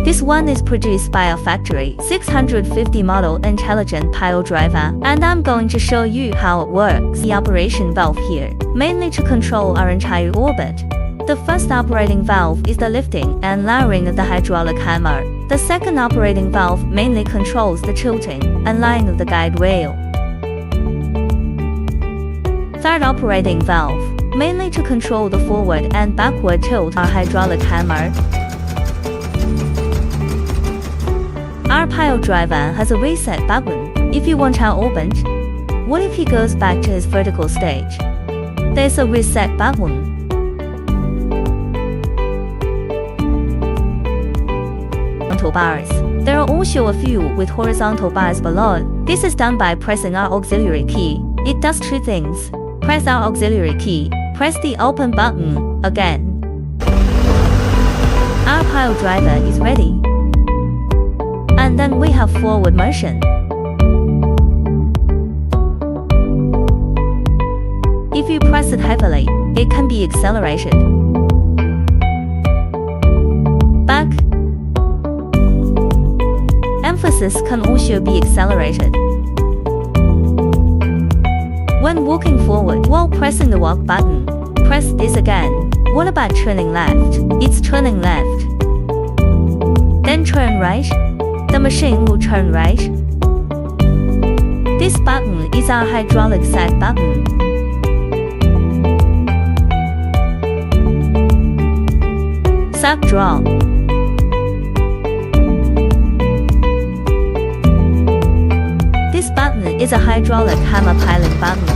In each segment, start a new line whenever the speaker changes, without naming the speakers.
This one is produced by a factory 650 model intelligent pile driver, and I'm going to show you how it works. The operation valve here, mainly to control our entire orbit. The first operating valve is the lifting and lowering of the hydraulic hammer. The second operating valve mainly controls the tilting and lying of the guide rail. Third operating valve, mainly to control the forward and backward tilt our hydraulic hammer. Our pile driver has a reset button. If you want our orbit, what if he goes back to his vertical stage? There's a reset button. Horizontal bars. There are also a few with horizontal bars below. This is done by pressing our auxiliary key. It does two things. Press our auxiliary key, press the open button again. Our pile driver is ready. And then we have forward motion. If you press it heavily, it can be accelerated. Back. Emphasis can also be accelerated. When walking forward while pressing the walk button, press this again. What about turning left? It's turning left. Then turn right. The machine will turn right. This button is our hydraulic set button. Sub drop. This button is a hydraulic hammer piling button.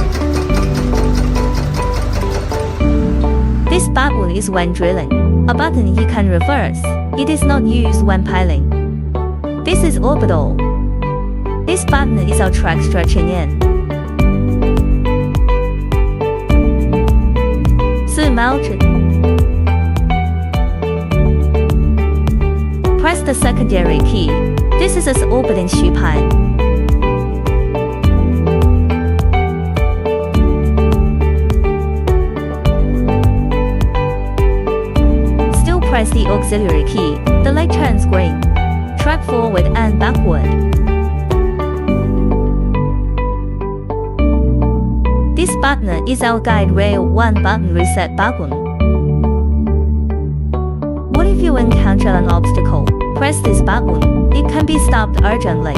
This button is when drilling. A button you can reverse. It is not used when piling. This is orbital. This button is our track stretching in. Zoom out. Press the secondary key. This is as orbiting 虚盘. Still press the auxiliary key. The light turns green. Track forward and backward. This button is our guide rail 1 button reset button. What if you encounter an obstacle? Press this button. It can be stopped urgently.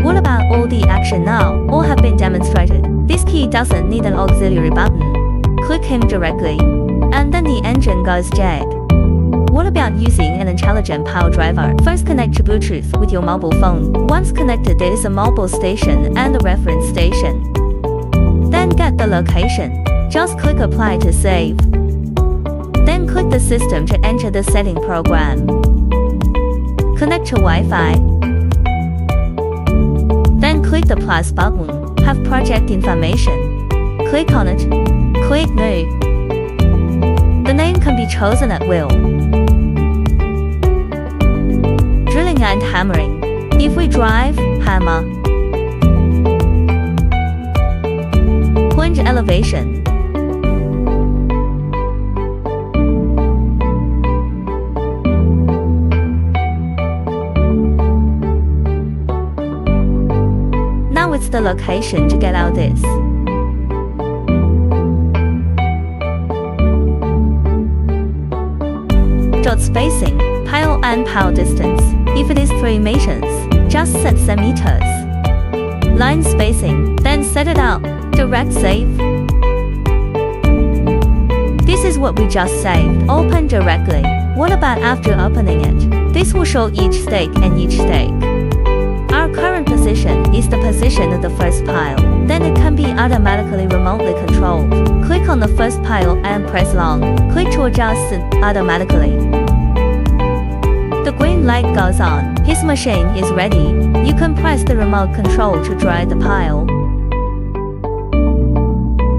What about all the action now? All have been demonstrated. This key doesn't need an auxiliary button. Click him directly, and then the engine goes dead. What about using an intelligent pile driver? First connect to Bluetooth with your mobile phone. Once connected, there is a mobile station and a reference station. Then get the location. Just click apply to save. Then click the system to enter the setting program. Connect to Wi-Fi. Then click the plus button. Have project information. Click on it. Click New. The name can be chosen at will. Drilling and hammering. If we drive, hammer. Point elevation. Now it's the location to get out this. Dot spacing, pile and pile distance. If it is 3 meters, just set centimeters. Line spacing, then set it up. Direct save. This is what we just saved. Open directly. What about after opening it? This will show each stake and each stake. Our current position is the position of the first pile. Then it can be automatically remotely controlled. Click on the first pile and press long. Click to adjust it automatically. The green light goes on. His machine is ready. You can press the remote control to drive the pile.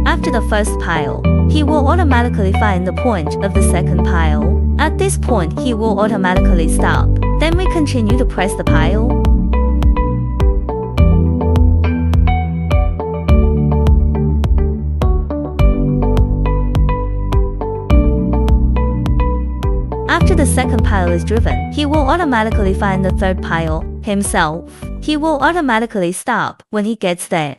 After the first pile, he will automatically find the point of the second pile. At this point, he will automatically stop. Then we continue to press the pile. After the second pile is driven, he will automatically find the third pile himself. He will automatically stop when he gets there.